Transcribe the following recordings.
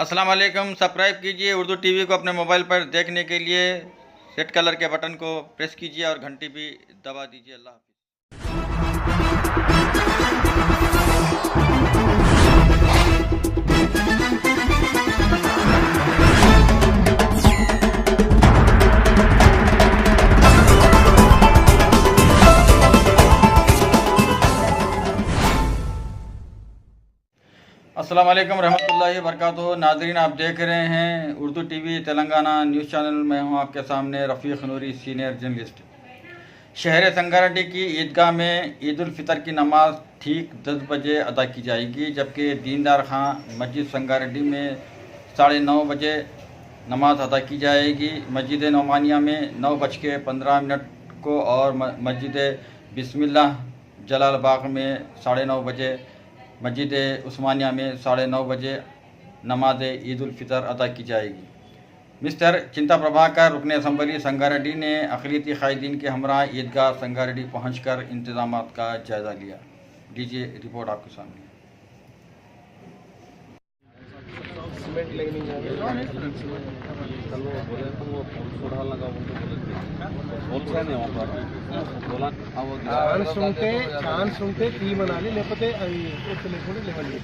अस्सलाम वालेकुम। सब्सक्राइब कीजिए उर्दू टीवी को अपने मोबाइल पर देखने के लिए रेड कलर के बटन को प्रेस कीजिए और घंटी भी दबा दीजिए। अल्लाह हाफ़िज़। अस्सलाम वालेकुम रहमतुल्लाहि वबरकातुहू। नाज़रीन, आप देख रहे हैं Urdu TV Telangana news channel. मैं हूं आपके सामने रफ़ीक नूरी, सीनियर जर्नलिस्ट। शहर संगारेड्डी की ईदगाह में ईद उल फितर की नमाज ठीक 10 बजे अदा की जाएगी, जबकि दीनदार खां मस्जिद संगारेड्डी में 9:30 बजे नमाज अदा की जाएगी। मस्जिद नौमानिया में 9:15 को और मस्जिद बिस्मिल्लाह जलालबाग में 9:30 बजे, मस्जिद उस्मानिया में 9:30 बजे नमाज ईद उल फितर अदा की जाएगी। मिस्टर चिंता प्रभाकर, रुकन असम्बली संगारेड्डी ने अक़लियती क़ायदीन के हमरा ईदगाह संगारेड्डी पहुंचकर इंतज़ामात का जायज़ा लिया। लीजिए रिपोर्ट आपके सामने। ఛాన్స్ ఉంటే తీయమనాలి, లేకపోతే అది లేకుండా లేవాలి.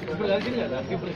ఇప్పుడు కలిసింది కదా, ఇప్పుడు